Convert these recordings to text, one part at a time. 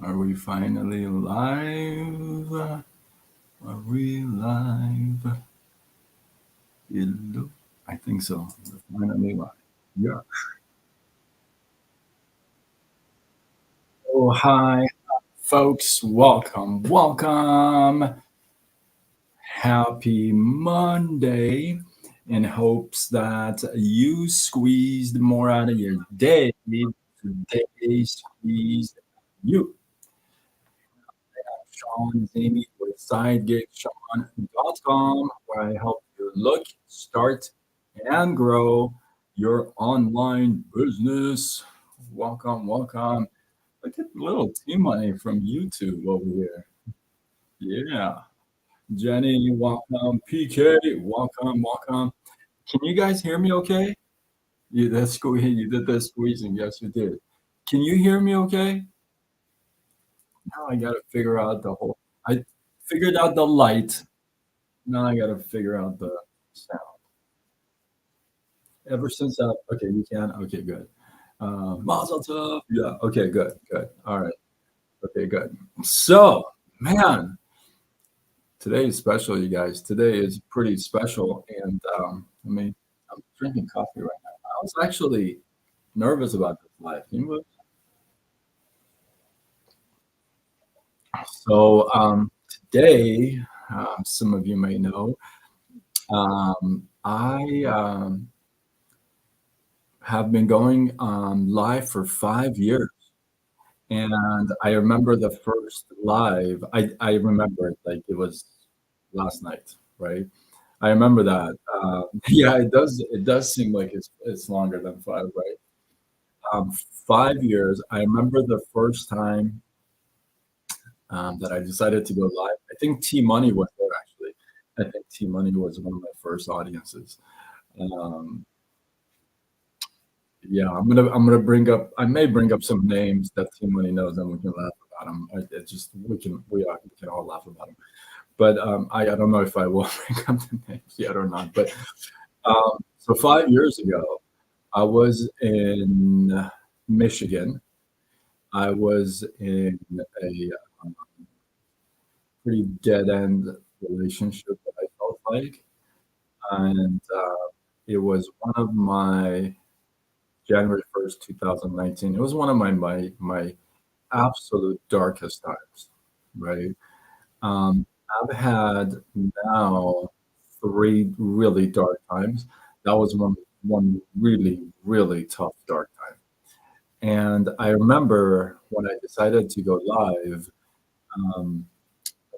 Are we finally live? Are we live? Hello? I think so. We're finally live. Yeah. Oh, hi, folks. Welcome. Welcome. Happy Monday. In hopes that you squeezed more out of your day. Today squeezed you. Sean Zany with SideGigSean.com, where I help you look, start, and grow your online business. Welcome, welcome. Look at little T Money from YouTube over here. Yeah. Jenny, welcome. PK, welcome, welcome. Can you guys hear me okay? You did the squeezing. Yes, you did. Can you hear me okay? Now I got to figure out I figured out the light. Now I got to figure out the sound. Ever since okay, you can. Okay, good. Mazel tov. Yeah. Okay, good, good. All right. Okay, good. So, man, today is special, you guys. Today is pretty special, and I'm drinking coffee right now. I was actually nervous about this live. So, today, some of you may know, I have been going live for 5 years. And I remember the first live, I remember it like it was last night, right? I remember that. Yeah, it does seem like it's longer than five, right? 5 years. I remember the first time that I decided to go live. I think T Money was there actually. I think T Money was one of my first audiences. Um, Yeah, I'm gonna bring up. I may bring up some names that Team Money knows, and we can laugh about them. It just we can all laugh about them. But I don't know if I will bring up the names yet or not. But so 5 years ago, I was in Michigan. I was in a pretty dead end relationship that I felt like, and it was one of my January 1st, 2019. It was one of my absolute darkest times, right? Um, I've had now three really dark times. That was one really, really tough dark time. And I remember when I decided to go live, um,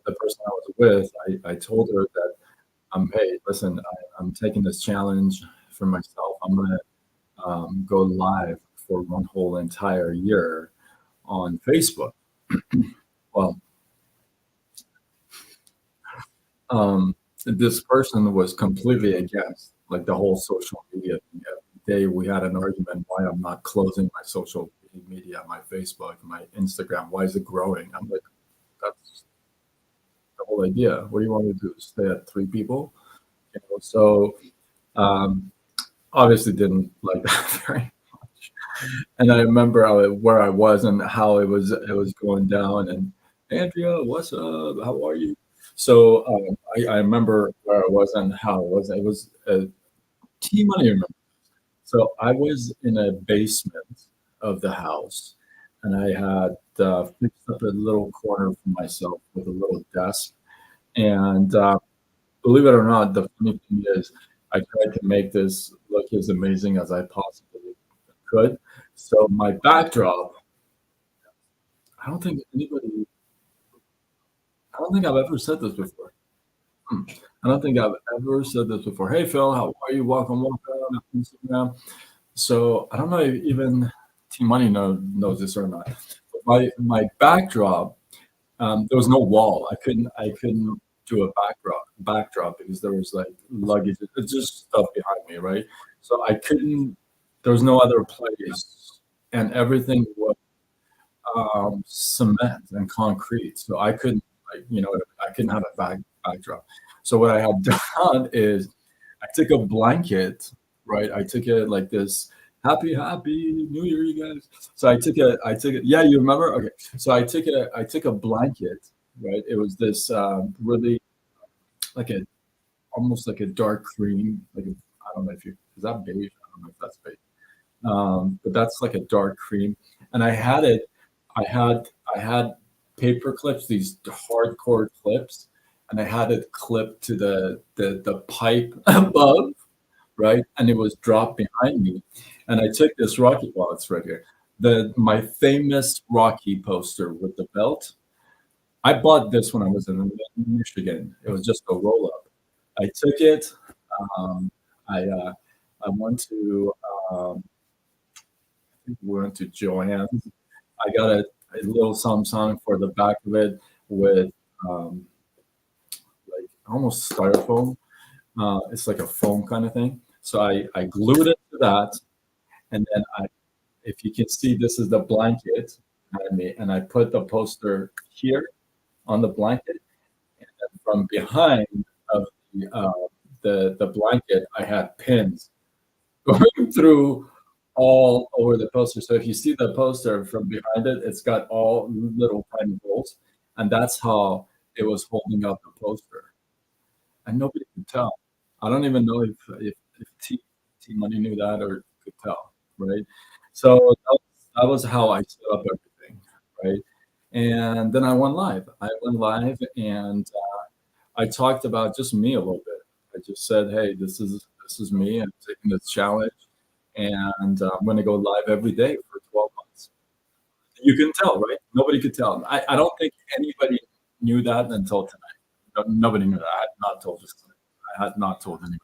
the person I was with, I told her that, hey, listen, I'm taking this challenge for myself. I'm gonna go live for one whole entire year on Facebook. Well, this person was completely against like the whole social media thing. Every day we had an argument why I'm not closing my social media, my Facebook, my Instagram. Why is it growing? I'm like, that's the whole idea. What do you want me to do? Stay at three people? So um, obviously didn't like that very much. And I remember where I was and how it was going down. And Andrea, what's up? How are you? So I remember where I was and how it was. It was T Money. Remember. So I was in a basement of the house, and I had fixed up a little corner for myself with a little desk. And believe it or not, the funny thing is, I tried to make this look as amazing as I possibly could. So my backdrop, I don't think anybody, I don't think I've ever said this before. Hmm. I don't think I've ever said this before. Hey Phil, how are you? Welcome, welcome on Instagram. So I don't know if even Team Money knows this or not. But my backdrop, there was no wall. I couldn't do a backdrop because there was like luggage. It's just stuff behind me, right? So I couldn't. There was no other place, and everything was cement and concrete. So I couldn't I couldn't have a backdrop. So what I had done is I took a blanket, right? I took it like this happy New Year, you guys. So I took a yeah, you remember? Okay. So I took a blanket, right? It was this really like a almost like a dark cream, like I don't know if you is that beige? I don't know if that's beige. But that's like a dark cream. And I had paper clips, these hardcore clips, and I had it clipped to the pipe above, right? And it was dropped behind me. And I took this Rocky, well, it's right here. My famous Rocky poster with the belt. I bought this when I was in Michigan. It was just a roll up. I took it. Um, I went to um, we went to Joann's. I got a little something for the back of it with um, like almost styrofoam. It's like a foam kind of thing. So I glued it to that, and then if you can see, this is the blanket behind me, and I put the poster here on the blanket, and then from behind of the blanket, I had pins going through all over the poster. So if you see the poster from behind it, it's got all little tiny holes, and that's how it was holding up the poster, and nobody could tell. I don't even know if T Money knew that or could tell, right? So that was how I set up everything, right? And then I went live. I went live, and I talked about just me a little bit. I just said, "Hey, this is me. I'm taking this challenge, and I'm going to go live every day for 12 months." You can tell, right? Nobody could tell. I don't think anybody knew that until tonight. Nobody knew that. I had not told this. I had not told anybody.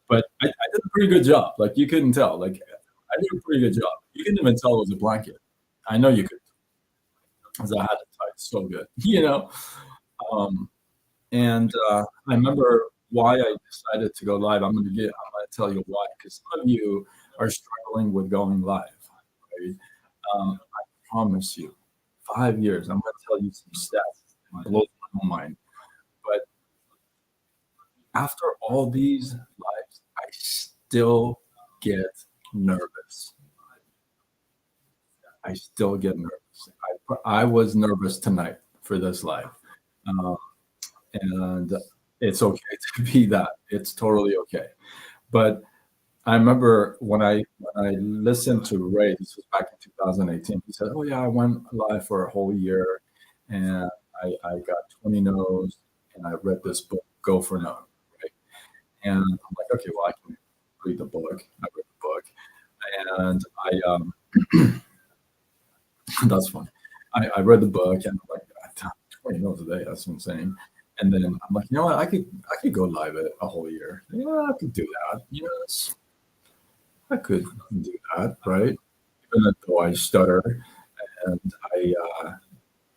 But I did a pretty good job. Like you couldn't tell. Like I did a pretty good job. You couldn't even tell it was a blanket. I know you could, because I had it tied so good. Um, and I remember why I decided to go live. I'm gonna tell you why, because some of you are struggling with going live, right? I promise you, 5 years. I'm gonna tell you some stats that blows my own mind. But after all these lives, I still get nervous. I still get nervous. I was nervous tonight for this live, um, and it's okay to be that. It's totally okay. But I remember when I listened to Ray. This was back in 2018. He said, "Oh yeah, I went live for a whole year, and I got 20 no's, and I read this book, Go for No." Right? And I'm like, okay, well, I can read the book. I read the book, and that's funny. I read the book, and I'm like, 20 no's a day. That's insane. And then I'm like, you know what? I could go live a whole year. Yeah, I could do that. I could do that, right? Even though I stutter and I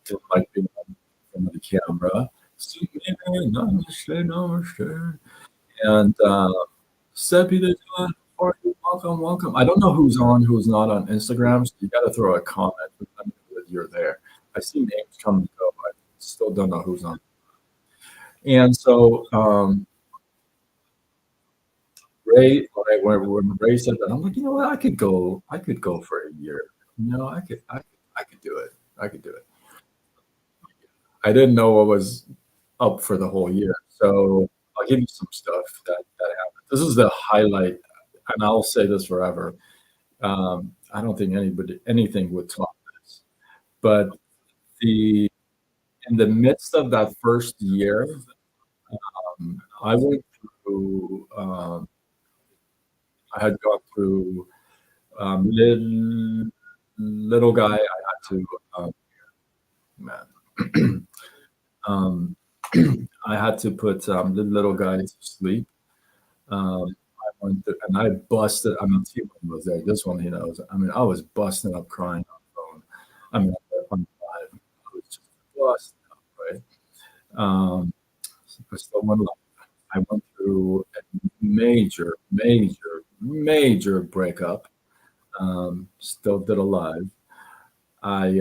didn't like being on front of the camera. See me, namaste, namaste. And Seppi the John, welcome, welcome. I don't know who's on, who's not on Instagram, so you got to throw a comment with them that you're there. I see names come and go. I still don't know who's on. And so Ray, when Ray said that, I'm like, you know what? I could go for a year. I could do it. I could do it. I didn't know what was up for the whole year. So I'll give you some stuff that happened. This is the highlight, and I'll say this forever. I don't think anything would top this. But the in the midst of that first year, I went through. I had gone through little guy. I had to man. um, I had to put the little guy to sleep. I went through, and I busted. I mean, T was there. This one he knows. I mean, I was busting up crying on the phone. I mean, on the live, I was just busting up, right? Um, I still went live. I went through a major, major, major breakup. Still did a live. I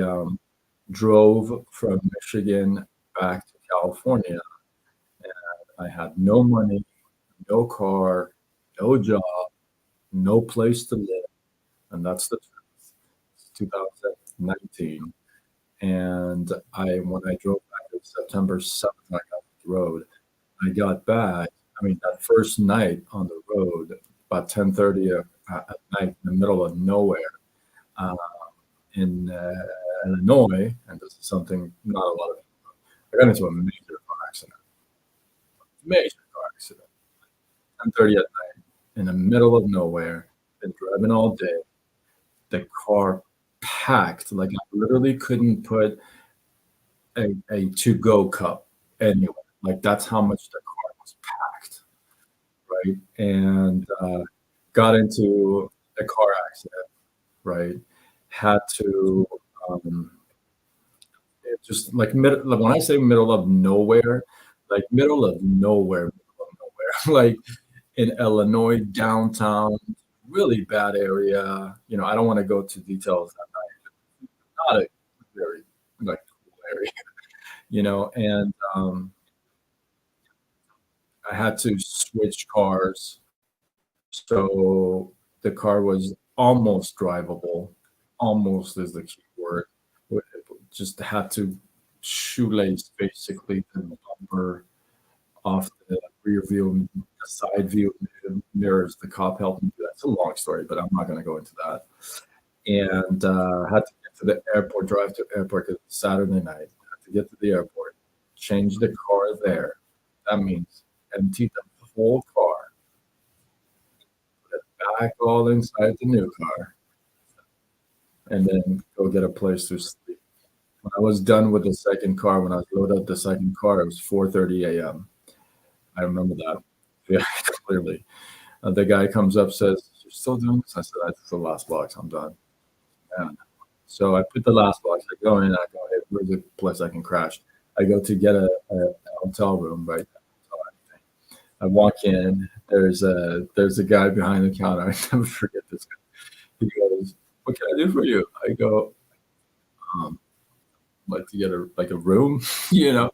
drove from Michigan back to California. I had no money, no car, no job, no place to live. and that's the truth. It's 2019, and when I drove back on September 7th, I got on the road. I got back. I mean, that first night on the road, about 10:30 at night, in the middle of nowhere, uh, in Illinois, and this is something not a lot of. I got into a major car accident. Major car accident. 10:30 at night, in the middle of nowhere. Been driving all day. The car packed. Like I literally couldn't put a to-go cup anywhere. Like that's how much the car was packed, right? And got into a car accident, right? Had to it just like when I say middle of nowhere, like middle of nowhere, like in Illinois downtown, really bad area. I don't want to go to details. Not a very like cool area, and I had to switch cars. So the car was almost drivable. Almost is the key word. Just had to shoelace basically the bumper off the rear view, the side view mirrors. The cop helped me do that. It's a long story, but I'm not going to go into that. And had to get to the airport, drive to airport because it's Saturday night. Had to get to the airport, change the car there. That means empty the whole car, put it back all inside the new car, and then go get a place to sleep. When I was done with the second car, when I was loaded up the second car, it was 4:30 a.m. I remember that. Yeah, clearly. The guy comes up, says, "You're still doing this?" I said, "That's the last box. I'm done." Yeah. So I put the last box. I go in. I go, "Hey, where's the place I can crash?" I go to get a hotel room, right? I walk in. There's a guy behind the counter. I never forget this guy. He goes, "What can I do for you?" I go, um, "Like to get a room, you know."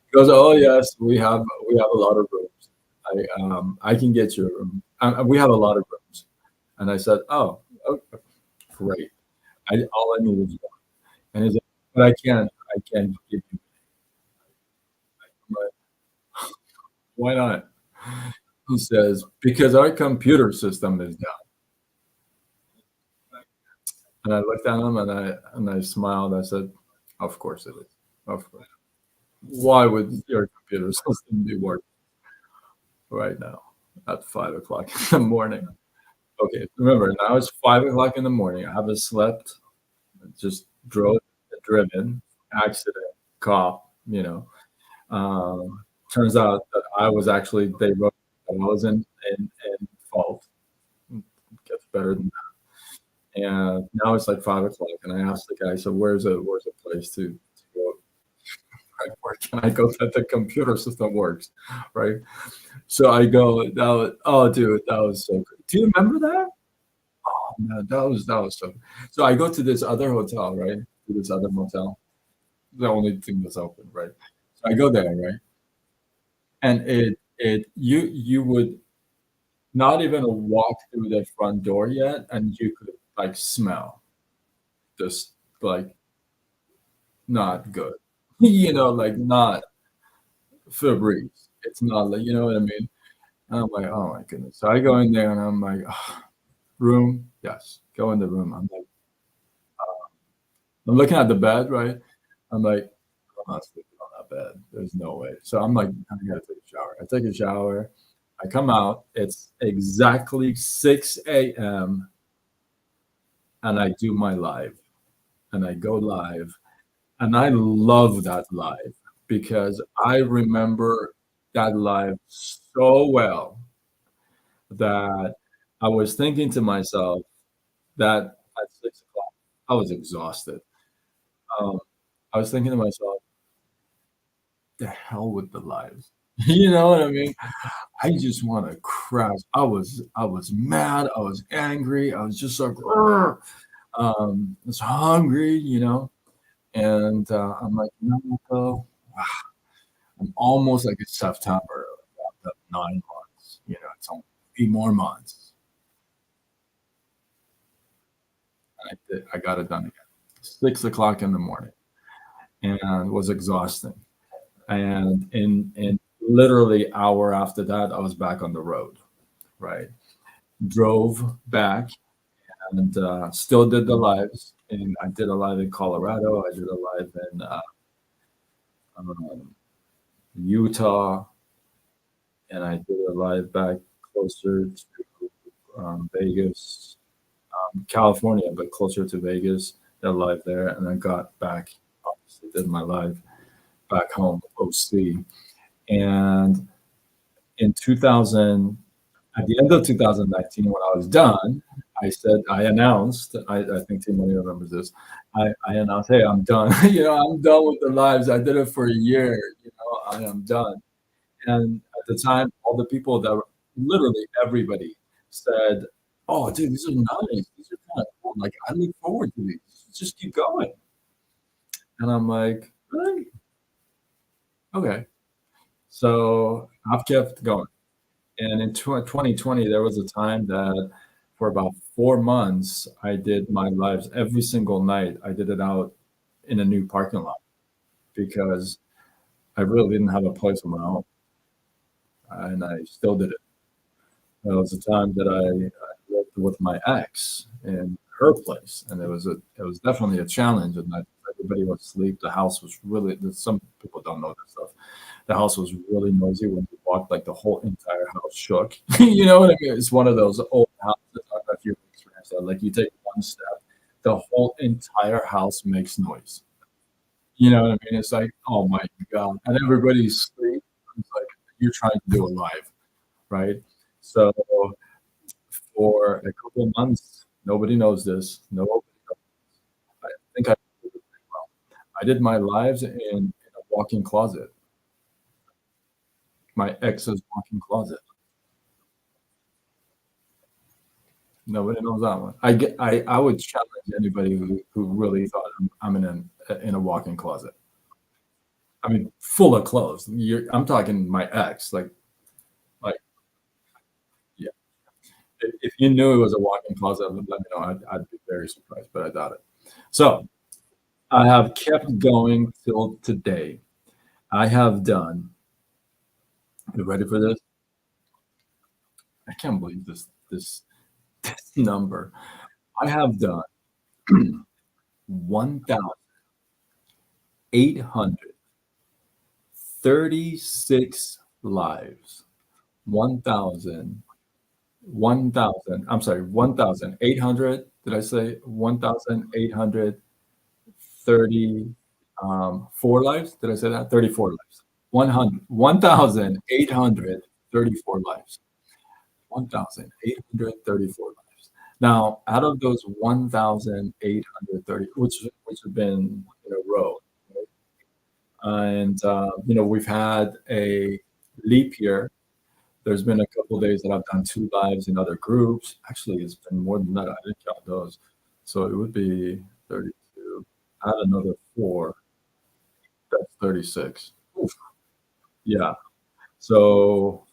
He goes, "Oh yes, we have a lot of rooms. I can get you a room. We have a lot of rooms." And I said, "Oh, okay, great. All I need is one." And he's like, "But I can't give you." I'm like, "Why not?" He says, "Because our computer system is down." And I looked at him and I smiled. I said, "Of course it is. Of course. Why would your computer system be working right now at 5 o'clock in the morning?" Okay, remember now it's 5 o'clock in the morning. I haven't slept. Just driven, accident, cop. Turns out that I was actually they wrote that I was in fault. Gets better than that. And now it's like 5 o'clock, and I asked the guy, "So where's a place to go? Right, where can I go that the computer system works?" Right. So I go, oh dude, that was so good. Do you remember that? Oh man, that was so good. So I go to this other hotel, right? To this other motel. The only thing that's open, right? So I go there, right? And you would not even walk through the front door yet, and you could like smell this like not good. Like not Febreze. It's not like you know what I mean? And I'm like, oh my goodness. So I go in there and I'm like, "Ah, room, yes. Go in the room." I'm looking at the bed, right? I'm like, "I'm not sleeping on that bed. There's no way." So I'm like, I gotta take a shower. I take a shower. I come out. It's exactly 6 a.m. and I do my live and I go live. And I love that live because I remember that live so well that I was thinking to myself that at 6 o'clock, I was exhausted. Um, I was thinking to myself, the hell with the lives. You know what I mean? I just want to crash. I was mad. I was angry. I was just like, "Grr." I was hungry, and I'm like, you know what though? I'm almost like it's September, about 9 months. It's only 3 more months. I got it done again. 6 o'clock in the morning, and was exhausting. And in literally hour after that, I was back on the road. Right, drove back and still did the lives. And I did a live in Colorado. I did a live in um, Utah, and I did a live back closer to Vegas, California, but closer to Vegas. Did a live there, and then got back. Obviously, did my live back home, OC, and in 2000, at the end of 2019, when I was done, I announced, I think Team Money remembers this. I announced, hey, I'm done. I'm done with the lives. I did it for a year. I am done. And at the time, all the people that were, literally everybody said, oh, dude, these are nice. These are kind of cool. Like, I look forward to these. Just keep going. And I'm like, really? Okay. So I've kept going. And in 2020, there was a time that for about 4 months, I did my lives every single night. I did it out in a new parking lot because I really didn't have a place of my own. And I still did it. There was a time that I lived with my ex in her place, and it was definitely a challenge. And everybody was asleep. The house was really. Some people don't know this stuff. The house was really noisy when you walked. Like the whole entire house shook. You know what I mean? It's one of those old houses. I don't know if you've experienced that. Like you take one step, the whole entire house makes noise. You know what I mean? It's like, oh my god, and everybody's asleep. It's like you're trying to do a live, right? So for a couple of months, nobody knows this. Nobody knows. I think I did it pretty well. I did my lives in a walk-in closet, my ex's walk-in closet. Nobody knows that one. I would challenge anybody who really thought I'm in a walk-in closet. I mean, full of clothes. I'm talking my ex, like yeah. If you knew it was a walk-in closet, let me know. I'd be very surprised, but I doubt it. So I have kept going till today. I have done. You ready for this? I can't believe this number. I have done 1,836 lives. 1,000, 1,000. I'm sorry, 1,800. Did I say 1,830 four lives? Did I say that? 34 lives. 1,834 lives. 1,834 lives. Now, out of those 1,830, which have been in a row, right? And we've had a leap year. There's been a couple of days that I've done two lives in other groups. Actually, it's been more than that. I didn't count those, so it would be 32. Add another four. That's 36. Oof. Yeah. So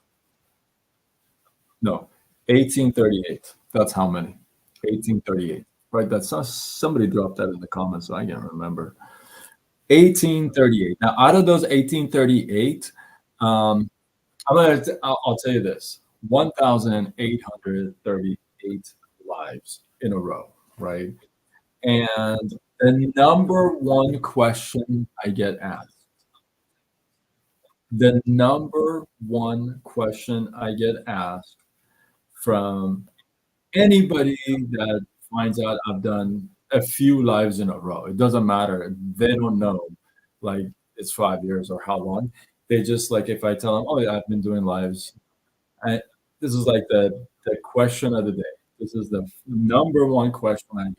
no, 1838. That's how many? 1838. Right. That's somebody dropped that in the comments, so I can't remember. 1838. Now, out of those 1838, I'll tell you this: 1,838 lives in a row, right? And the number one question I get asked, the number one question I get asked from anybody that finds out I've done a few lives in a row, it doesn't matter. They don't know, like it's 5 years or how long. They just like if I tell them, oh, yeah, I've been doing lives. I, this is like the question of the day. This is the number one question I get.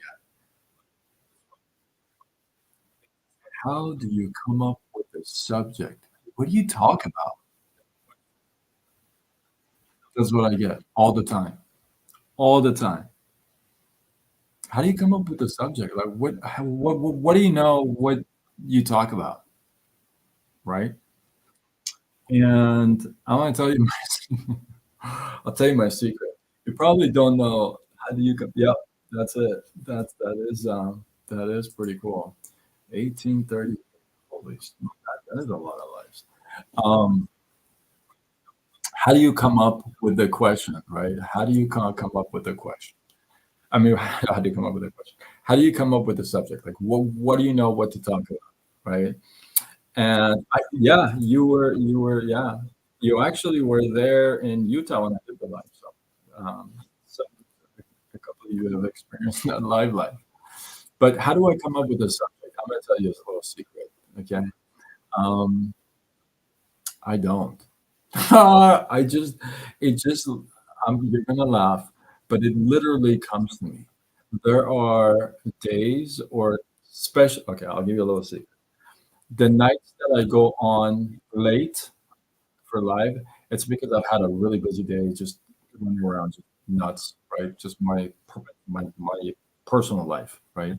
How do you come up with a subject? What do you talk about? That's what I get all the time. All the time. How do you come up with a subject? Like what do you know what you talk about, right? And I want to tell you I'll tell you my secret. You probably don't know how do you come. Yeah. That's it. That is pretty cool. 1830. Holy, that is a lot of lives. Um, how do you come up with the question, right? How do you come up with the question? I mean, how do you come up with a question? How do you come up with the subject? Like, what do you know what to talk about, right? And yeah, yeah, you actually were there in Utah when I did the live, so a couple of you have experienced that live. But how do I come up with the subject? I'm gonna tell you a little secret, okay? Um, I don't. I just, it just, you're gonna laugh, but it literally comes to me. There are days or special. Okay, I'll give you a little secret. The nights that I go on late for live, it's because I've had a really busy day, just running around, just nuts, right? Just my personal life, right?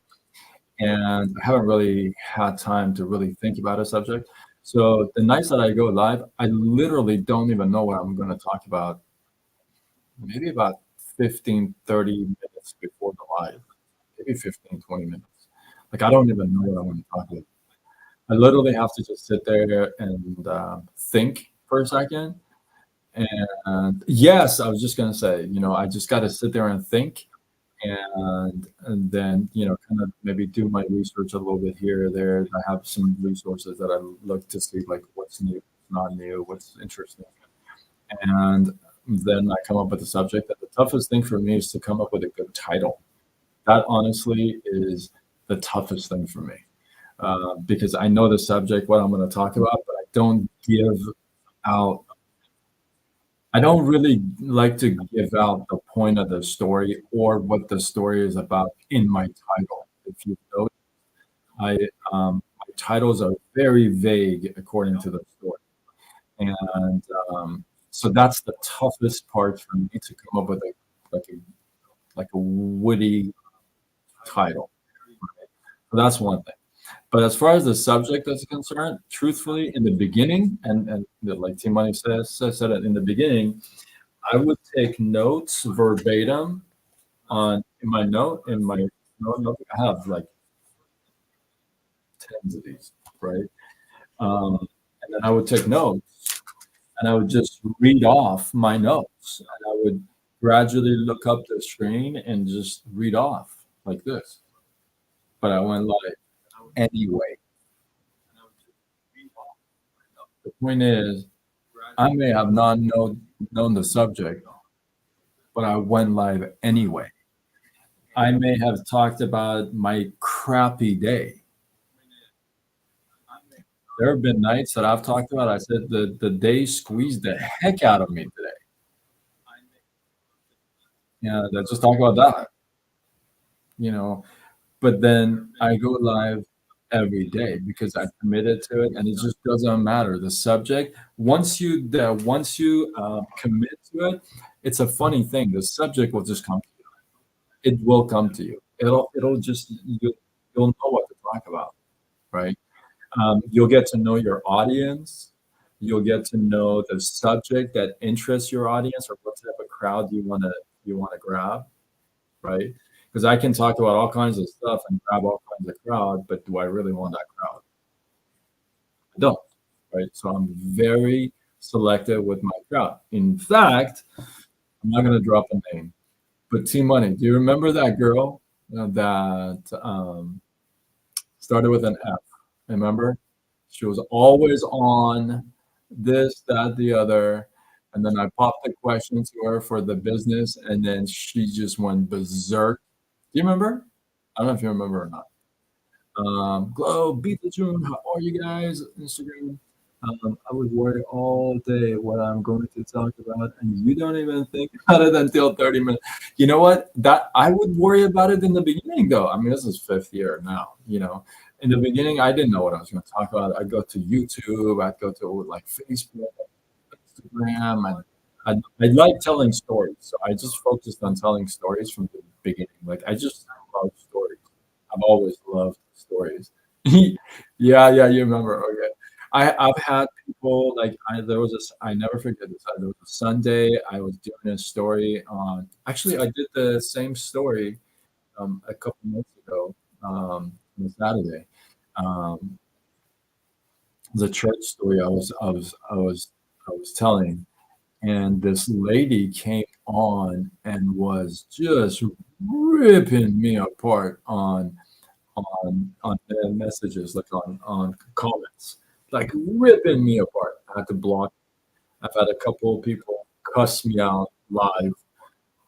And I haven't really had time to really think about a subject. So the nights that I go live, I literally don't even know what I'm going to talk about, maybe about 15, 30 minutes before the live, maybe 15, 20 minutes. Like, I don't even know what I want to talk about. I literally have to just sit there and think for a second. And yes, I was just going to say, I just got to sit there and think and then kind of maybe do my research a little bit here or there. I have some resources that I look to see like what's new, what's not new, what's interesting, and then I come up with a subject. And the toughest thing for me is to come up with a good title. That honestly is the toughest thing for me because I know the subject, what I'm going to talk about, but out I don't really like to give out the point of the story or what the story is about in my title. If you know, I my titles are very vague according to the story, and so that's the toughest part for me to come up with a like a like a witty title. Right? So that's one thing. But as far as the subject is concerned, truthfully, in the beginning, and like T Money said it in the beginning, I would take notes verbatim on in my note. I have like tens of these, right? And then I would take notes and I would just read off my notes. And I would gradually look up the screen and just read off like this. But I went live anyway. The point is, I may have not known the subject, but I went live anyway. I may have talked about my crappy day. There have been nights that I've talked about. I said the day squeezed the heck out of me today. Yeah, let's just talk about that. You know, but then I go live every day because I committed to it, and it just doesn't matter the subject. Once you commit to it, it's a funny thing. The subject will just come. It will come to you. It'll just you'll know what to talk about, right? You'll get to know your audience. You'll get to know the subject that interests your audience, or what type of crowd you want to grab, right? Because I can talk about all kinds of stuff and grab all kinds of crowd, but do I really want that crowd? I don't, right? So I'm very selective with my crowd. In fact, I'm not going to drop a name, but T Money, do you remember that girl that started with an F? Remember? She was always on this, that, the other. And then I popped the question to her for the business, and then she just went berserk. Do you remember? I don't know if you remember or not. Glow, beat the tune. How are you guys? Instagram. I would worry all day what I'm going to talk about, and you don't even think about it until 30 minutes. You know what? That I would worry about it in the beginning, though. I mean, this is fifth year now. In the beginning, I didn't know what I was going to talk about. I'd go to YouTube. I'd go to like Facebook, Instagram, and I like telling stories. So I just focused on telling stories from the beginning. Like I just love stories. I've always loved stories. Yeah, yeah, you remember. Okay. I've had people like there was this I never forget this. There was a Sunday I was doing a story on actually I did the same story a couple months ago, on a Saturday. Um, the church story I was telling, and this lady came on and was just ripping me apart on the messages, like on comments, like ripping me apart. I had to block. I've had a couple of people cuss me out live.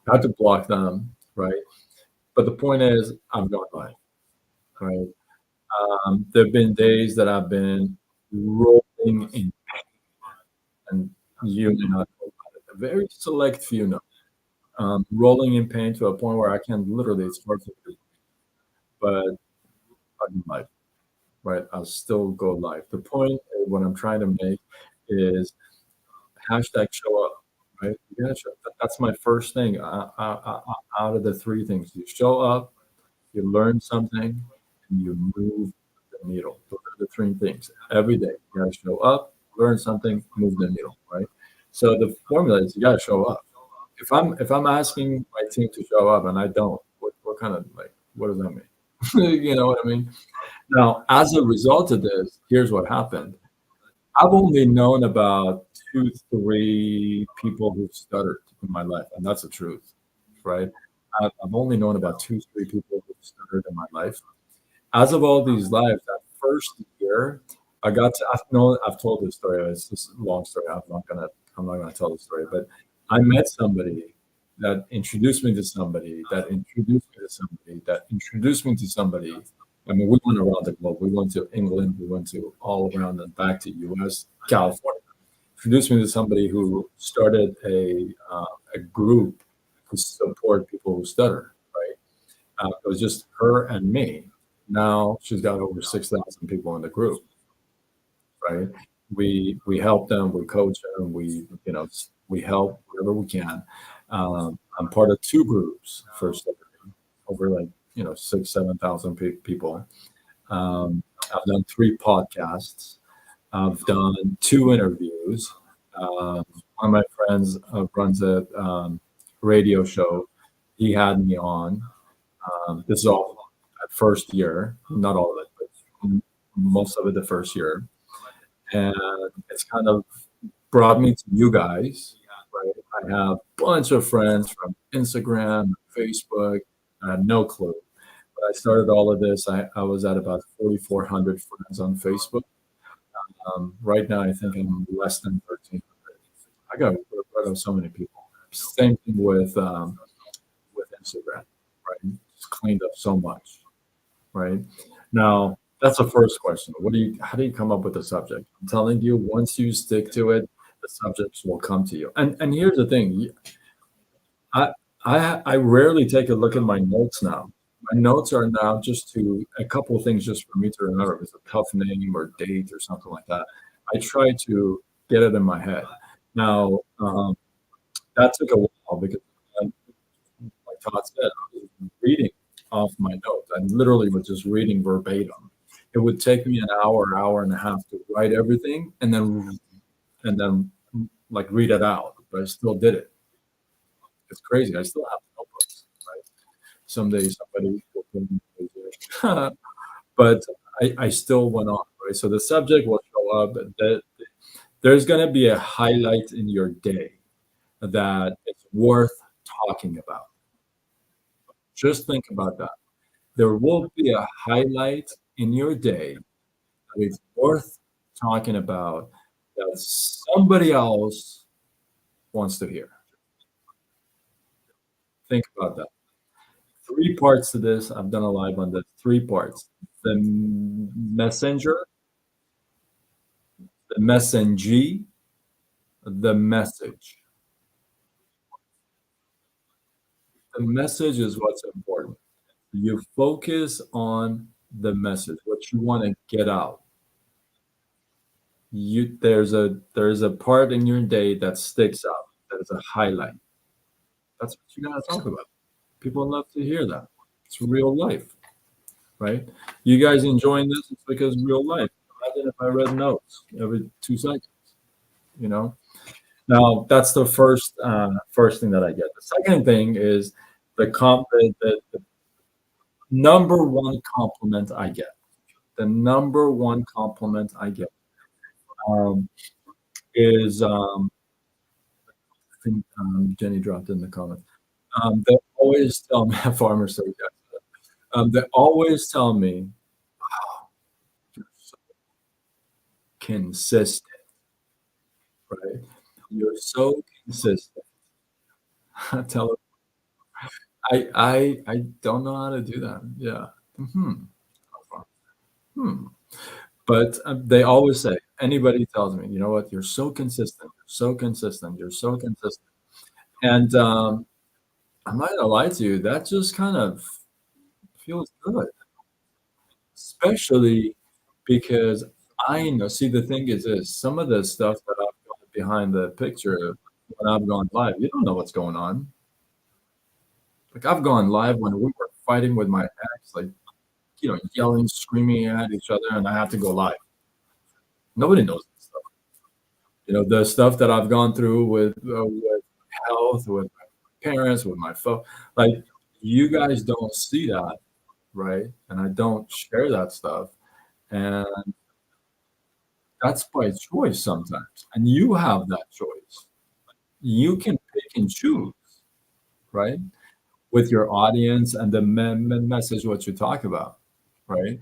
I had to block them, right? But the point is, I've gone live, right? There have been days that I've been rolling in, and you may not know about it. A very select few know. Rolling in pain to a point where I can literally, it's hard to do, but I'm live, right? I'll still go live. The point, what I'm trying to make is hashtag show up, right? You gotta show up. That's my first thing out of the three things. You show up, you learn something, and you move the needle. Those are the three things every day. You gotta show up, learn something, move the needle, right? So the formula is you gotta show up. If I'm asking my team to show up and I don't, what kind of like what does that mean? You know what I mean? Now, as a result of this, here's what happened. I've only known about two, three people who've stuttered in my life, and that's the truth, right? I've only known about two, three people who've stuttered in my life. As of all these lives, that first year, I got to. I've told this story. It's just a long story. I'm not gonna tell the story. But I met somebody that introduced me to somebody that introduced me to somebody that introduced me to somebody. I mean, we went around the globe. We went to England. We went to all around and back to U.S., California. Introduced me to somebody who started a group to support people who stutter. Right. It was just her and me. Now she's got over 6,000 people in the group, right? We help them, we coach them, we help wherever we can. I'm part of two groups for study, over like 6,000 7,000 people. I've done three podcasts. I've done two interviews. One of my friends runs a radio show. He had me on. This is all at first year, not all of it, but most of it the first year. And it's kind of brought me to you guys, right? I have a bunch of friends from Instagram, Facebook. I had no clue. But I started all of this. I was at about 4,400 friends on Facebook. Right now, I think I'm less than 1,300. I got rid of so many people. Same thing with Instagram, right? It's cleaned up so much, right? Now, that's the first question. How do you come up with a subject? I'm telling you, once you stick to it, the subjects will come to you. And here's the thing. I I rarely take a look at my notes now. My notes are now just to a couple of things just for me to remember. If it's a tough name or date or something like that, I try to get it in my head. Now, that took a while because like Todd said, I was reading off my notes. I literally was just reading verbatim. It would take me an hour, hour and a half to write everything and then like read it out. But I still did it. It's crazy. I still have notebooks, right? Someday somebody will put me in there. But I still went on, right? So the subject will show up. There's going to be a highlight in your day that it's worth talking about. Just think about that. There will be a highlight in your day that is worth talking about that somebody else wants to hear. Think about that. Three parts to this. I've done a live on this. Three parts. The messenger, the messengee, the message. The message is what's important. You focus on the message, what you want to get out. There's a part in your day that sticks out, that is a highlight. That's what you gotta talk about. People love to hear that. It's real life, right? You guys enjoying this? It's because real life. Imagine if I read notes every 2 seconds, you know? Now that's the first thing that I get. The second thing is the comp the number one compliment I get, the number one compliment I get, um, is, I think, Jenny dropped in the comments. They always tell me farmer so yeah. They always tell me, "Wow, you're so consistent," right? "You're so consistent." I tell them, I don't know how to do that. Yeah. Mhm. Hmm. But, they always say anybody tells me, "You know what? You're so consistent. You're so consistent. You're so consistent." And, I'm not gonna lie to you, that just kind of feels good, especially because I know see, the thing is this, some of the stuff that I've done behind the picture when I've gone live, you don't know what's going on. Like, I've gone live when we were fighting with my ex, like, yelling, screaming at each other, and I had to go live. Nobody knows this stuff. The stuff that I've gone through with health, with my parents, with my like, you guys don't see that, right? And I don't share that stuff, and that's by choice sometimes, and you have that choice. You can pick and choose, right? With your audience and the message what you talk about, right?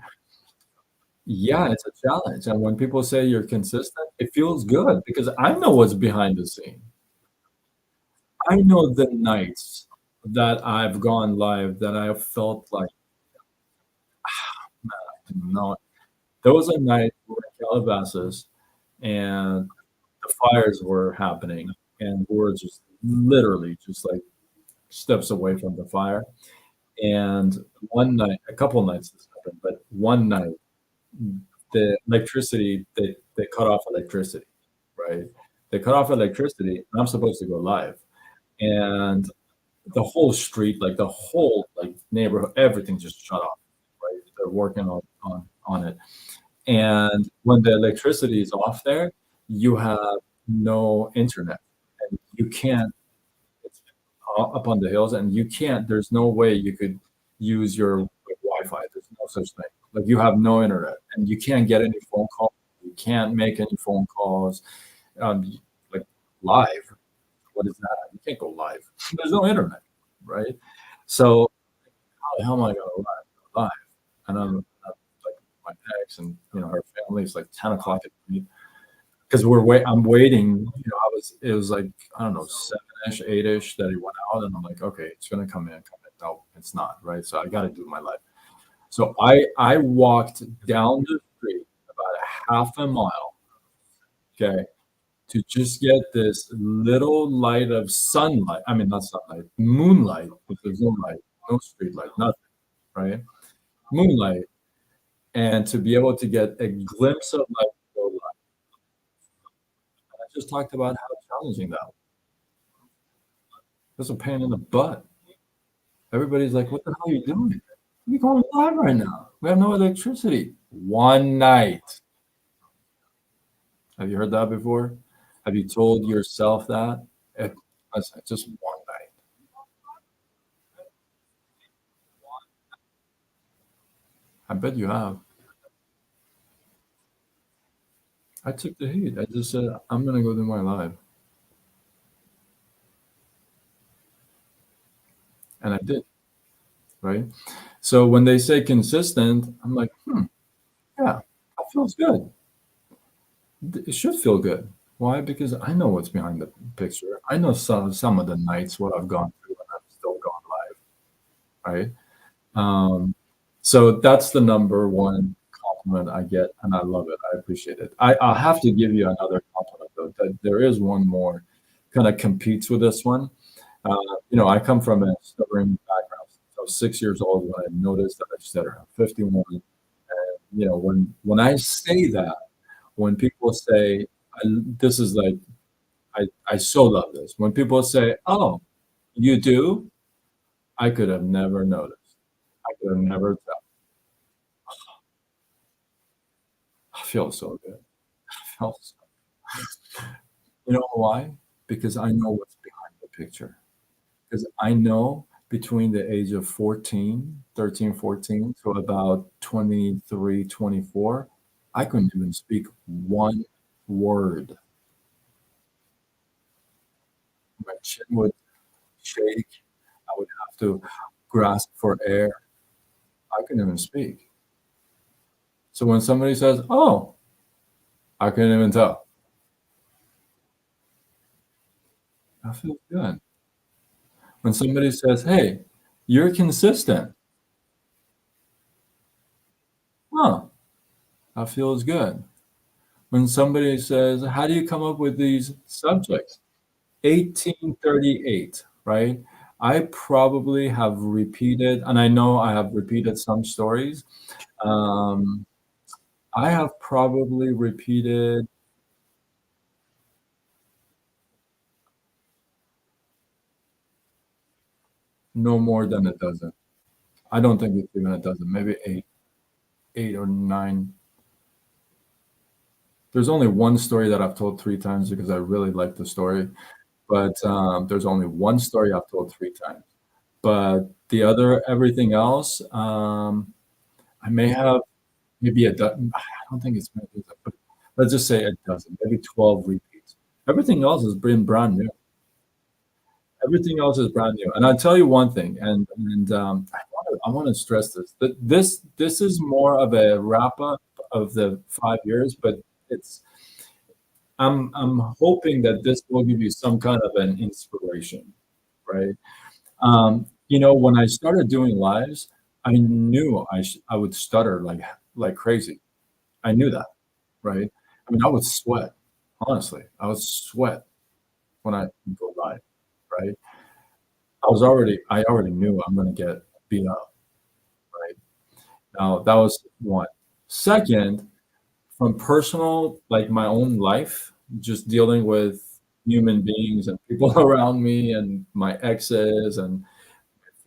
Yeah, it's a challenge, and when people say you're consistent, it feels good because I know what's behind the scene. I know the nights that I've gone live that I have felt like, "Man, I did not." There was a night we were in Calabasas, and the fires were happening, and we were just literally just, like, steps away from the fire, and one night a couple nights this happened, but one night, the electricity they cut off electricity, right? They cut off electricity, and I'm supposed to go live, and the whole street, like, the whole, like, neighborhood, everything just shut off, right? They're working on it, and when the electricity is off there, you have no internet, and you can't it's up on the hills, and you can't there's no way you could use your, like, Wi-Fi, there's no such thing. Like, you have no internet, and you can't get any phone calls, you can't make any phone calls, y like, live, what is that? You can't go live. There's no internet, right? So, how the hell am I gonna live? And I'm, like, my ex and, her family, it's like 10 o'clock at night because I'm waiting, I was it was like, I don't know, 7-ish, 8-ish that he went out, and I'm like, "Okay, it's gonna come in, come in." No, it's not, right? So I gotta do my life. So I walked down the street about a half a mile, okay, to just get this little light of sunlight I mean, not sunlight, moonlight, because there's no light, no street light, nothing, right? Moonlight, and to be able to get a glimpse of, like, the light. I just talked about how challenging that was. That's a pain in the butt. Everybody's like, "What the hell are you doing? You're going live right now. We have no electricity." One night. Have you heard that before? Have you told yourself that? It listen, just one night. I bet you have. I took the heat. I just said, "I'm gonna go do my live," and I did, right? So when they say consistent, I'm like, "Hmm, yeah, that feels good." It should feel good. Why? Because I know what's behind the picture. I know some of the nights, what I've gone through, and I've still gone live, right? Um, so that's the number one compliment I get, and I love it. I appreciate it. I'll have to give you another compliment though. That there is one more, kind of competes with this one. I come from a stuttering background. So I was 6 years old when I noticed that I stutter. I'm 51, and when I say that, when people say, this is like I so love this. When people say, "Oh, you do?" I could have never noticed. I could have never tell. I feel so good. I feel so You know why? Because I know what's behind the picture. Because I know between the age of 14, 13, 14 to about 23, 24, I couldn't even speak one word. My chin would shake. I would have to grasp for air. I couldn't even speak. So when somebody says, "Oh," I couldn't even tell. That feels good. When somebody says, "Hey, you're consistent." Huh, that feels good. When somebody says, "How do you come up with these subjects?" 1838, right? I probably have repeated, and I know I have repeated some stories. Um, I have probably repeated no more than a dozen. I don't think it's even a dozen, maybe eight or nine. There's only one story that I've told 3 times because I really like the story, but, there's only one story I've told 3 times. But the other everything else, I may have maybe a dozen. I don't think it's maybe, but let's just say a dozen, maybe 12 repeats. Everything else has been brand new. Everything else is brand new. And I'll tell you one thing, and I wanna stress this, that this is more of a wrap up of the 5 years, but it's I'm hoping that this will give you some kind of an inspiration, right? When I started doing lives, I knew I would stutter like crazy. I knew that, right? I mean, I would sweat, honestly. I would sweat when I would go live, right? I already knew I'm gonna get beat up, right? Now, that was one. Second, from personal, like my own life, just dealing with human beings and people around me and my exes and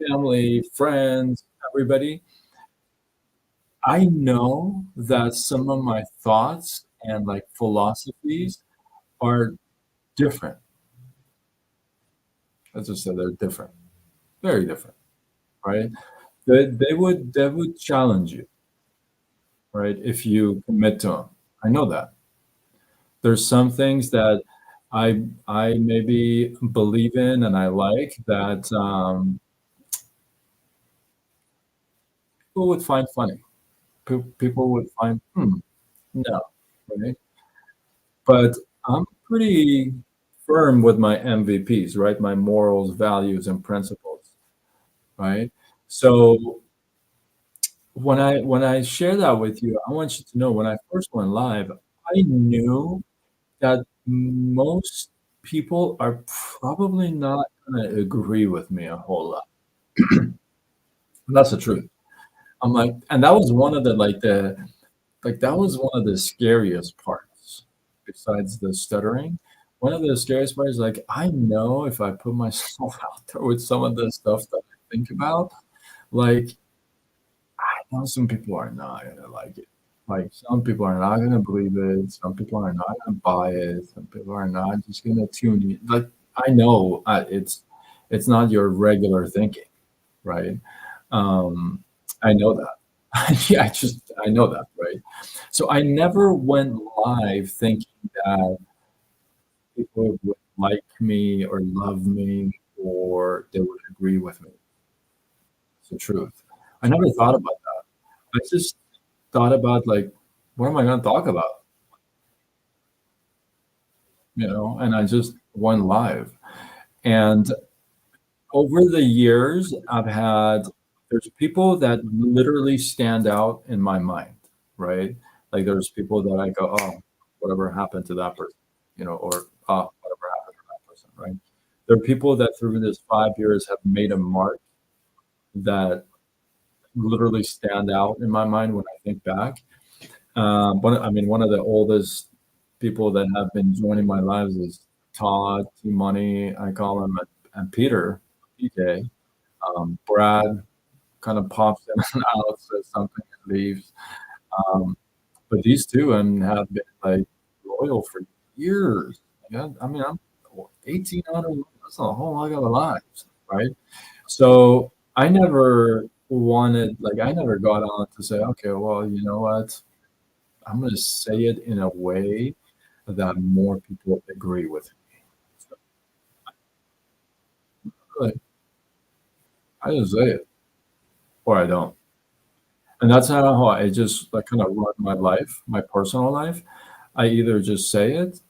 family, friends, everybody, I know that some of my thoughts and like philosophies are different. Let's just say they're different, very different, right? They would challenge you, right? If you commit to them. I know that. There's some things that I maybe believe in and I like that people would find funny. People would find, no, right? But I'm pretty firm with my MVPs, right? My morals, values, and principles, right? So when I share that with you, I want you to know when I first went live, I knew that most people are probably not gonna agree with me a whole lot. And that's the truth. I'm like, and that was one of the that was one of the scariest parts, besides the stuttering. One of the scariest parts is like, I know if I put myself out there with some of the stuff that I think about, like, I know some people are not gonna like it. Like, some people are not gonna believe it. Some people are not gonna buy it. Some people are not just gonna tune in. Like, I know it's not your regular thinking, right? Um, I know that. Yeah, I know that, right? So I never went live thinking that people would like me or love me or they would agree with me. It's the truth. I never thought about that. I just thought about like, what am I going to talk about? And I just went live. And over the years, there's people that literally stand out in my mind, right? Like there's people that I go, oh, whatever happened to that person, or oh, whatever happened to that person, right? There are people that through this 5 years have made a mark that literally stand out in my mind when I think back. One of the oldest people that have been joining my lives is Todd, T Money, I call him, and Peter, PJ. Brad kind of pops in and out, says something and leaves. Um, but these two and have been like loyal for years. Yeah, I mean, I'm 18 out of that's a whole lot of lives, right? So I never wanted, like, I never got on to say, okay, well, you know what? I'm going to say it in a way that more people agree with me. So, like, I just say it or I don't. And that's how I just like kind of run my life, my personal life. I either just say it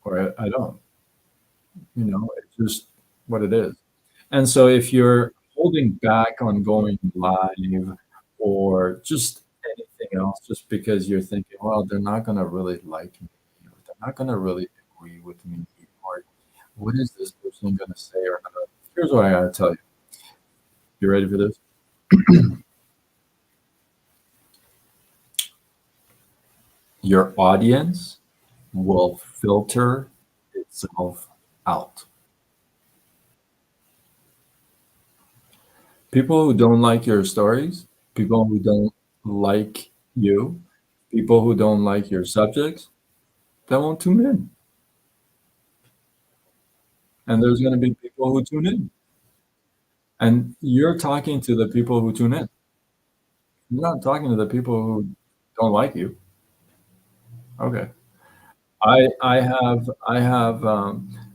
or I don't. It's just what it is. And so if you're holding back on going live or just anything else, just because you're thinking, well, they're not going to really like me, or they're not going to really agree with me, or what is this person going to say? Or not? Here's what I got to tell you. You ready for this? Your audience will filter itself out. People who don't like your stories, people who don't like you, people who don't like your subjects, they won't tune in. And there's going to be people who tune in. And you're talking to the people who tune in. You're not talking to the people who don't like you. Okay. I have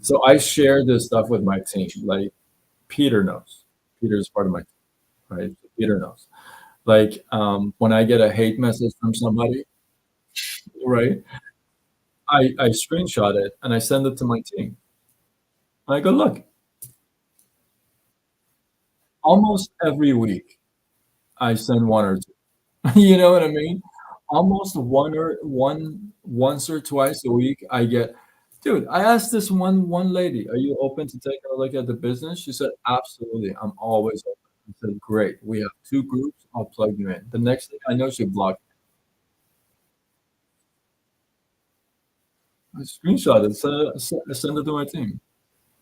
so I share this stuff with my team. Like Peter knows. Peter's part of my team, right? Peter knows. Like when I get a hate message from somebody, right? I screenshot it and I send it to my team. And I go, look, almost every week I send one or two. You know what I mean? Almost once or twice a week, I get, dude. I asked this one lady, "Are you open to taking a look at the business?" She said, "Absolutely, I'm always open." I said, "Great, we have two groups. I'll plug you in." The next thing I know, she blocked me. I screenshot it, send it to my team.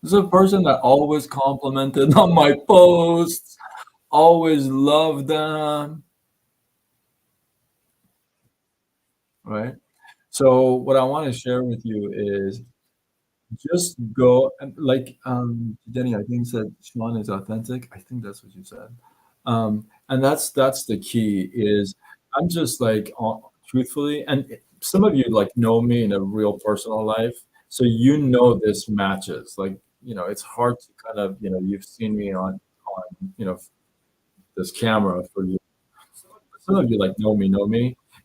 This is a person that always complimented on my posts, always loved them, right? So what I want to share with you is just go and like Jenny, I think said Sean is authentic. I think that's what you said. And that's the key is I'm just like truthfully, and some of you like know me in a real personal life, so this matches. Like, it's hard to kind of, you've seen me on, this camera for you. Some of you like know me,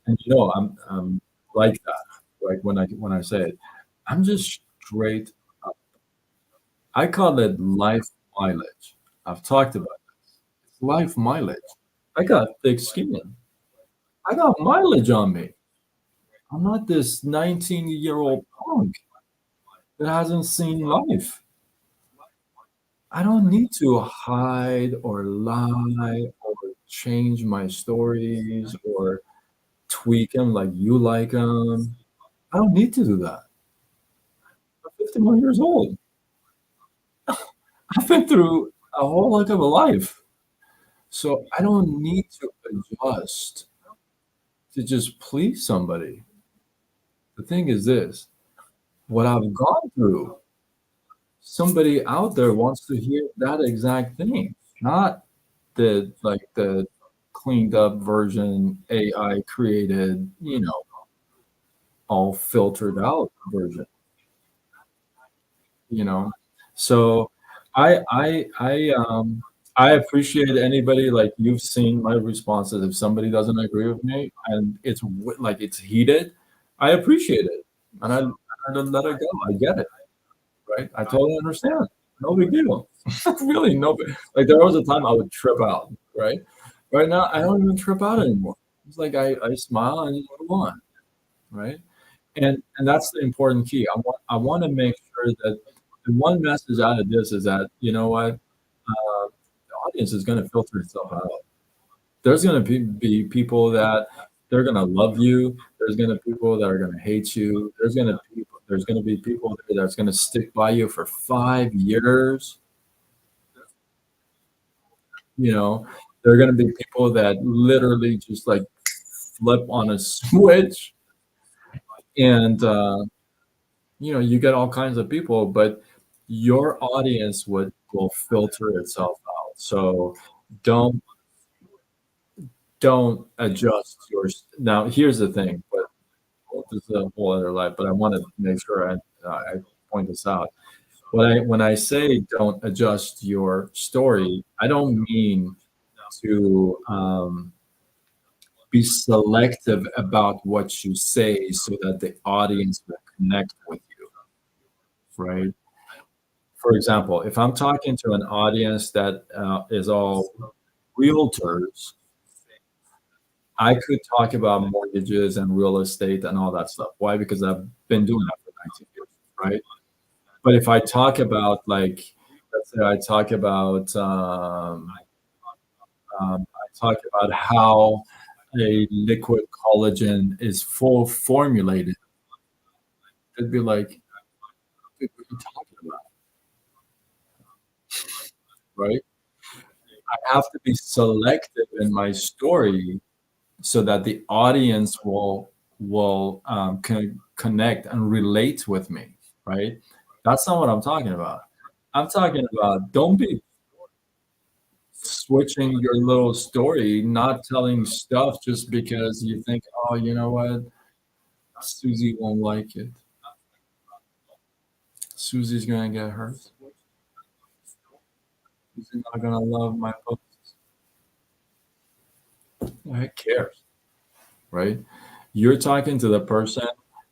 and I'm like that. Like when I say it, I'm just straight. I call it life mileage. I've talked about this. It's life mileage. I got thick skin. I got mileage on me. I'm not this 19-year-old punk that hasn't seen life. I don't need to hide or lie or change my stories or tweak them like you like them. I don't need to do that. I'm 51 years old. I've been through a whole heck of a life. So I don't need to adjust to just please somebody. The thing is this, what I've gone through, somebody out there wants to hear that exact thing, not the cleaned up version, AI created, all filtered out version, you know. So I appreciate anybody, like, you've seen my responses. If somebody doesn't agree with me and like it's heated, I appreciate it. And I don't let it go. I get it. Right? I totally understand. No big deal. Really, no big. Like there was a time I would trip out. Right? Right now, I don't even trip out anymore. It's like I smile and just move on. Right? And that's the important key. I want to make sure that the one message out of this is that, you know what, the audience is going to filter itself out. There's going to be people that they're going to love you. There's going to be people that are going to hate you. There's going to be people that's going to stick by you for 5 years. You know, there are going to be people that literally just like flip on a switch, and you get all kinds of people, but your audience will filter itself So don't don't adjust your. Now here's the thing, but well, this is a whole other life. But I want to make sure I point this out. When I say don't adjust your story, I don't mean to be selective about what you say so that the audience will connect with you, right? For example, if I'm talking to an audience that is all realtors, I could talk about mortgages and real estate and all that stuff. Why? Because I've been doing that for 19 years, right? But if I talk about, like, let's say I talk about how a liquid collagen is full formulated, it'd be like, "Dude, what are you talking about?" Right? I have to be selective in my story so that the audience will connect and relate with me, right? That's not what I'm talking about. I'm talking about don't be switching your little story, not telling stuff just because you think, oh, you know what, Susie won't like it. Susie's gonna get hurt. Susie's not gonna love my posts. Who cares, right? You're talking to the person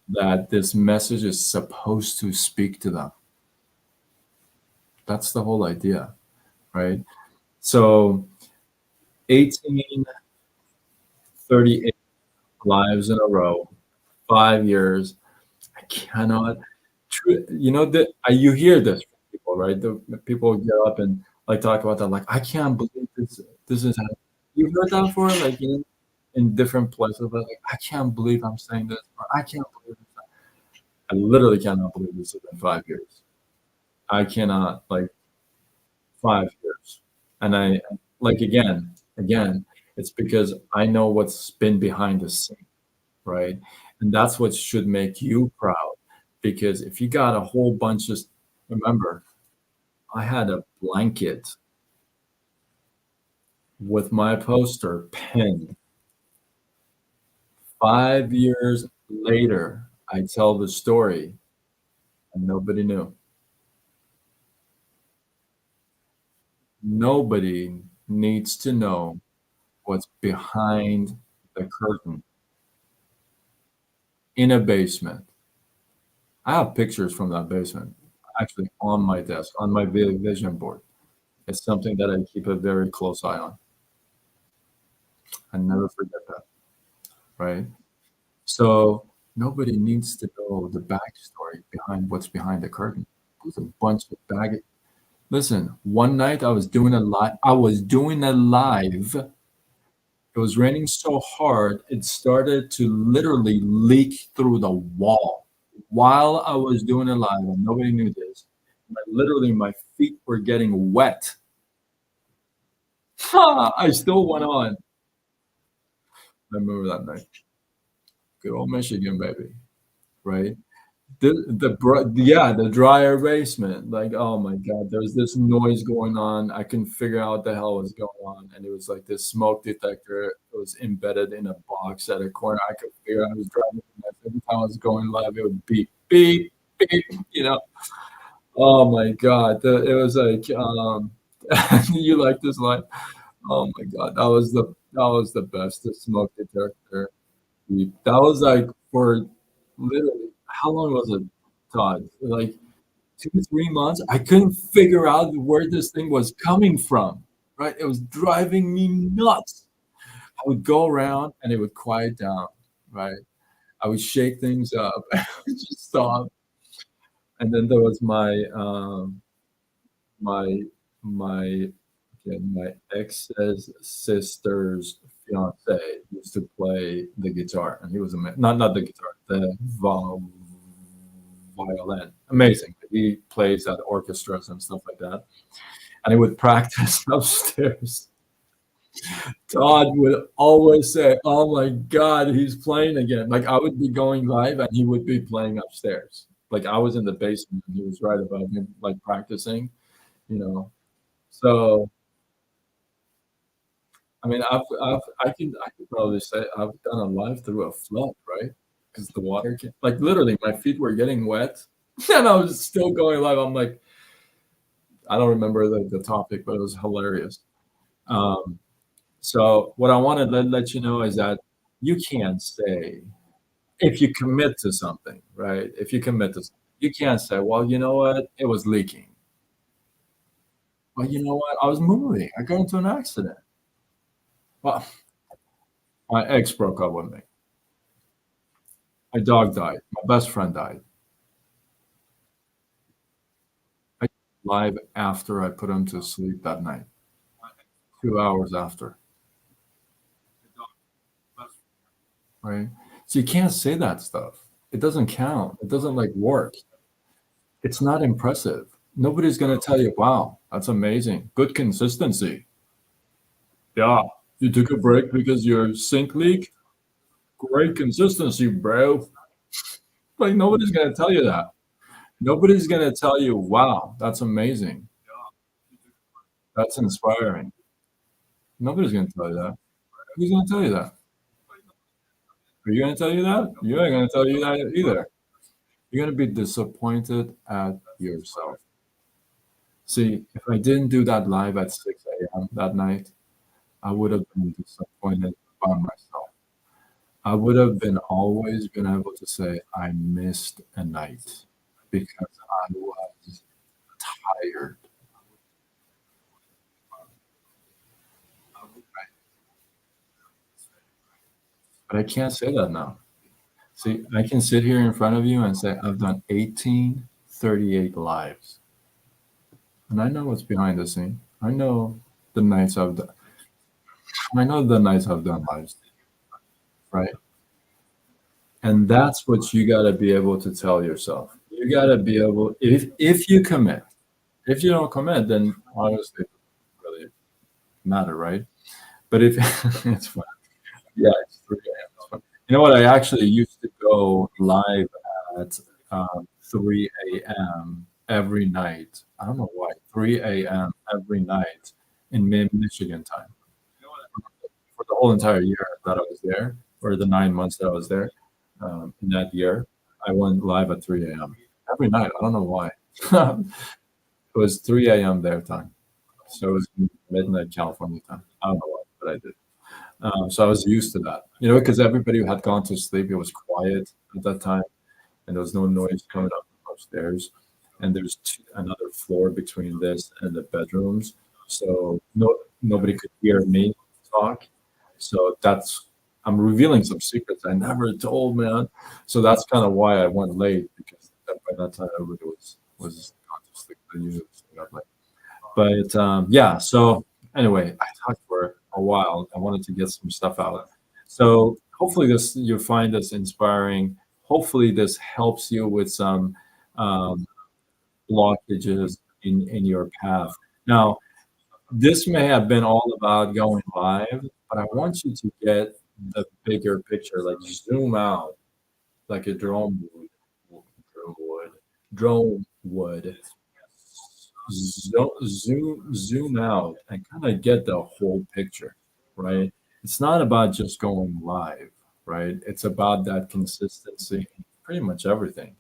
that this message is supposed to speak to them. That's the whole idea, right? So 18, 38 lives in a row, 5 years. I cannot. You know that you hear this from people, right? The people get up and like talk about that. Like, I can't believe this is happening. You've heard that before, like, in different places. But like, I can't believe I'm saying this, or I can't believe this. I literally cannot believe this has been 5 years. I cannot, like, 5 years. And I, like, again, it's because I know what's been behind the scene, right? And that's what should make you proud. Because if you got a whole bunch of, remember, I had a blanket with my poster pinned. 5 years later, I tell the story and nobody knew. Nobody needs to know what's behind the curtain in a basement. I have pictures from that basement actually on my desk, on my vision board. It's something that I keep a very close eye on. I never forget that, right? So nobody needs to know the backstory behind what's behind the curtain. There's a bunch of bag. Listen, one night I was doing a live. I was doing a live. It was raining so hard, it started to literally leak through the wall while I was doing it live, and nobody knew this. Literally, my feet were getting wet. I still went on. I remember that night. Good old Michigan, baby, right? The drier basement. Like, oh my God, there was this noise going on. I couldn't figure out what the hell was going on, and it was like this smoke detector. It was embedded in a box at a corner. I could figure out I was driving. Every time I was going live, it would beep, beep, beep. You know. Oh my God, it was like, you like this line? Oh my God, that was the best. The smoke detector. That was like for literally, how long was it, Todd? Like 2, 3 months. I couldn't figure out where this thing was coming from. Right? It was driving me nuts. I would go around and it would quiet down. Right? I would shake things up. I would just stop. And then there was my my my ex's sister's fiance used to play the guitar, and he was not the guitar, the violin. Amazing. He plays at orchestras and stuff like that. And he would practice upstairs. Todd would always say, "Oh my God, he's playing again." Like, I would be going live and he would be playing upstairs. Like, I was in the basement and he was right above me, like, practicing, you know. So I mean, I can probably say I've done a live through a flood, right? Because the water came, like literally, my feet were getting wet, and I was still going live. I'm like, I don't remember the topic, but it was hilarious. Um, so what I want to let you know is that you can't say if you commit to something, right? If you commit to something, you can't say, well, you know what, it was leaking. Well, you know what, I was moving. I got into an accident. Well, my ex broke up with me. My dog died. My best friend died. I live after I put him to sleep that night, 2 hours after, right? So you can't say that stuff. It doesn't count. It doesn't like work. It's not impressive. Nobody's gonna tell you, "Wow, that's amazing. Good consistency." Yeah, you took a break because your sink leak. Great consistency, bro. Like nobody's gonna tell you that. Nobody's gonna tell you, "Wow, that's amazing. That's inspiring." Nobody's gonna tell you that. Who's gonna tell you that? Are you gonna tell you that? You ain't gonna tell you that either. You're gonna be disappointed at yourself. See, if I didn't do that live at 6 a.m. that night, I would have been disappointed by myself. I would have been always been able to say I missed a night because I was tired. But I can't say that now. See, I can sit here in front of you and say I've done 1838 lives. And I know what's behind the scene. I know the nights I've done. I know the nights I've done lives, right? And that's what you got to be able to tell yourself. You got to be able, if you commit, if you don't commit, then honestly, it doesn't really matter, right? But if it's fun, yeah, it's 3 a.m. It's fun. You know what? I actually used to go live at 3 a.m. every night. I don't know why. 3 a.m. every night in Michigan time for the whole entire year that I was there, or the 9 months that I was there. In that year, I went live at 3 a.m. every night. I don't know why. It was 3 a.m. their time. So it was midnight California time. I don't know why, but I did. So I was used to that, because everybody had gone to sleep. It was quiet at that time, and there was no noise coming up from upstairs. And there's another floor between this and the bedrooms, so nobody could hear me talk. So that's I'm revealing some secrets I never told, man. So that's kind of why I went late because by that time everybody was gone to sleep. I usually stay up late. But yeah, so anyway, I talked for a while. I wanted to get some stuff out. So hopefully this you find this inspiring. Hopefully this helps you with some um, blockages in your path. Now, this may have been all about going live, but I want you to get the bigger picture, like zoom out like a drone would zoom out and kind of get the whole picture, right? It's not about just going live, right? It's about that consistency in pretty much everything.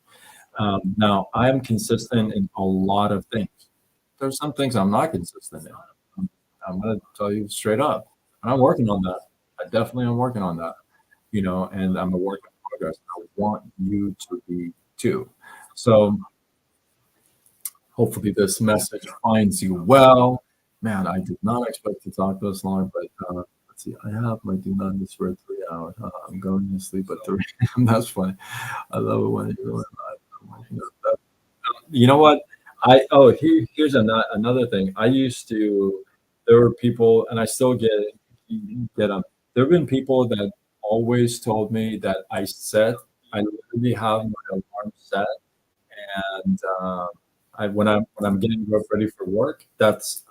Now, I'm consistent in a lot of things. There's some things I'm not consistent in. I'm going to tell you straight up. And I'm working on that. I definitely am working on that, and I'm a work in progress. I want you to be too. So hopefully this message finds you well. Man, I did not expect to talk this long, but let's see. I have my do not disturb 3 hours. I'm going to sleep at 3. That's funny. I love it when you're you know what? Here's another thing. I used to. There were people, and I still get them. There have been people that always told me that I literally have my alarm set, and when I'm getting ready for work, that's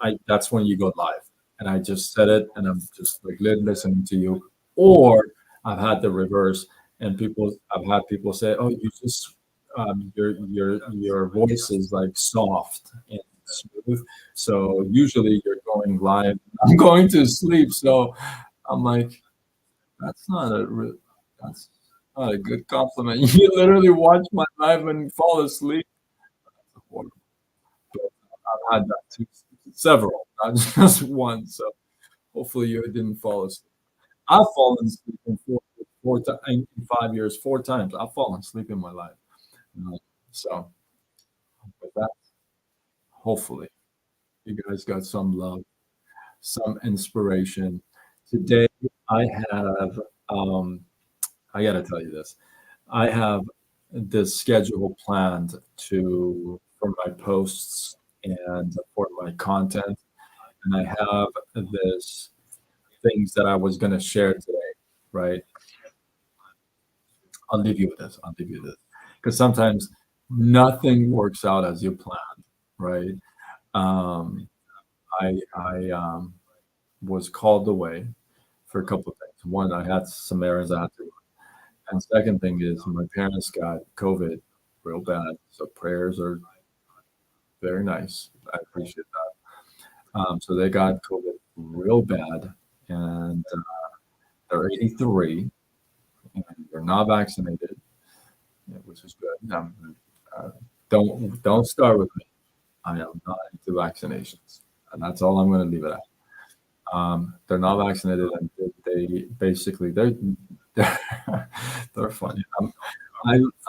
when you go live, and I just set it, and I'm just like listening to you. Or I've had the reverse, and I've had people say, "Oh, you just your voice is like soft smooth. So usually you're going live. I'm going to sleep. So I'm like, that's not that's not a good compliment. You literally watch my live and fall asleep. That's horrible. But I've had that too, several, not just one. So hopefully you didn't fall asleep. I've fallen asleep in in 5 years, 4 times. I've fallen asleep in my life. Uh, So with that, hopefully you guys got some love, some inspiration. Today I have, um, I got to tell you this. I have this schedule planned to for my posts and for my content, and I have this things that I was going to share today, right? I'll leave you with this. I'll leave you with this because sometimes nothing works out as you planned, right? Um, I was called away for a couple of things. One, I had some errands I had to run, and second thing is my parents got COVID real bad, so prayers are very nice. I appreciate that. So they got COVID real bad, and they're 83, and they're not vaccinated, yeah, which is good. Uh, don't start with me. I am not into vaccinations, and that's all I'm going to leave it at. They're not vaccinated, and they basically they're, they're funny.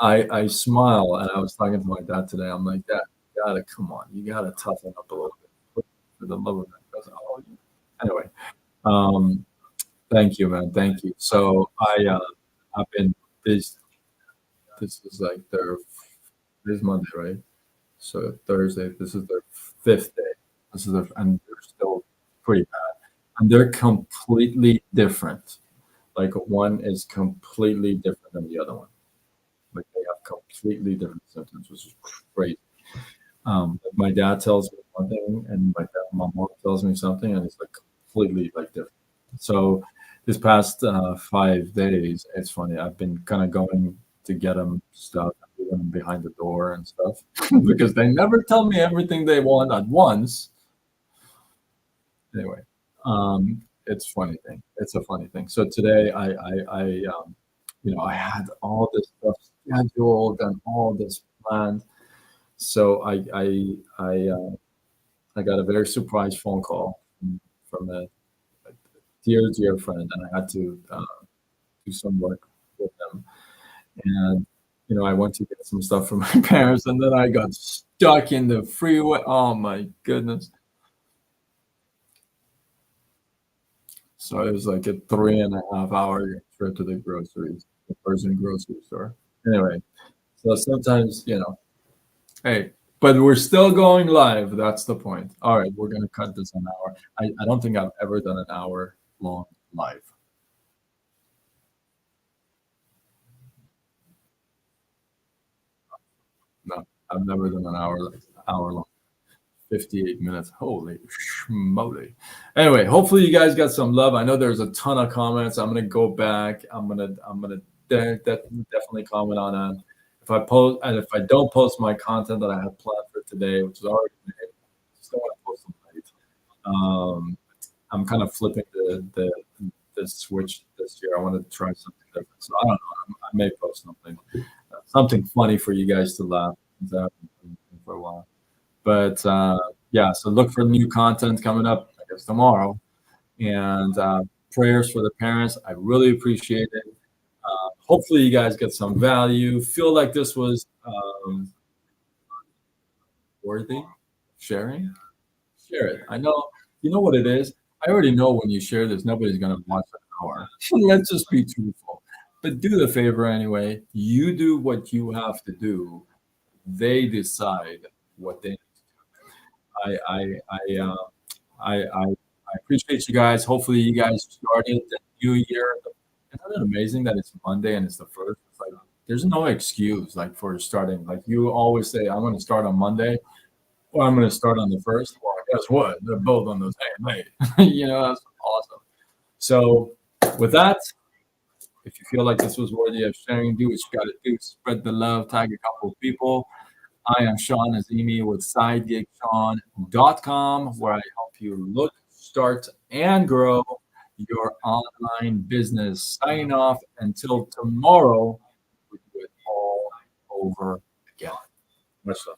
I smile, and I was talking to my dad today. I'm like, Dad, you gotta come on, you gotta toughen up a little bit for the love of God. He goes, oh, yeah. Anyway, um, thank you, man, thank you. So I've been this this is like this is Monday, right? So Thursday, this is their fifth day. This is their, and they're still pretty bad, and they're completely different. Like one is completely different than the other one. Like they have completely different symptoms, which is crazy. My dad tells me one thing, and my mom tells me something, and it's like completely like different. So this past 5 days, it's funny. I've been kind of going to get them stuff, leaving them behind the door and stuff, because they never tell me everything they want at once. Anyway, it's a funny thing. It's a funny thing. So today, I had all this stuff scheduled and all this planned. So I got a very surprise phone call from a dear friend, and I had to do some work with them. And I went to get some stuff from my parents, and then I got stuck in the freeway. Oh my goodness! So it was like a 3.5 hour trip to the groceries, the person grocery store. Anyway, so sometimes, hey, but we're still going live. That's the point. All right, we're gonna cut this an hour. I don't think I've ever done an hour long live. No, I've never done an hour long. 58 minutes. Holy schmoly. Anyway, hopefully you guys got some love. I know there's a ton of comments. I'm gonna go back. I'm gonna definitely comment on that. If I post and if I don't post my content that I have planned for today, which is already made, I just don't want to post them late. I'm kind of flipping the switch this year. I want to try something different. So I don't know. I may post something funny for you guys to laugh at for a while. But yeah, so look for new content coming up, I guess, tomorrow. And prayers for the parents. I really appreciate it. Hopefully, you guys get some value. Feel like this was worthy sharing. Share it. I know. You know what it is? I already know when you share this, nobody's going to watch an hour. Let's just be truthful. But do the favor anyway. You do what you have to do. They decide what they I I I uh, I appreciate you guys. Hopefully, you guys started the new year. Isn't it amazing that it's Monday and it's the first? It's like there's no excuse like for starting. Like you always say, I'm going to start on Monday or I'm going to start on the first. Well, guess what? They're both on the same day. That's awesome. So, with that, if you feel like this was worthy of sharing, do what you got to do. Spread the love. Tag a couple of people. I am Sean Azimi with SideGigSean.com, where I help you look, start, and grow your online business. Signing off until tomorrow, we do it all over again. Much love.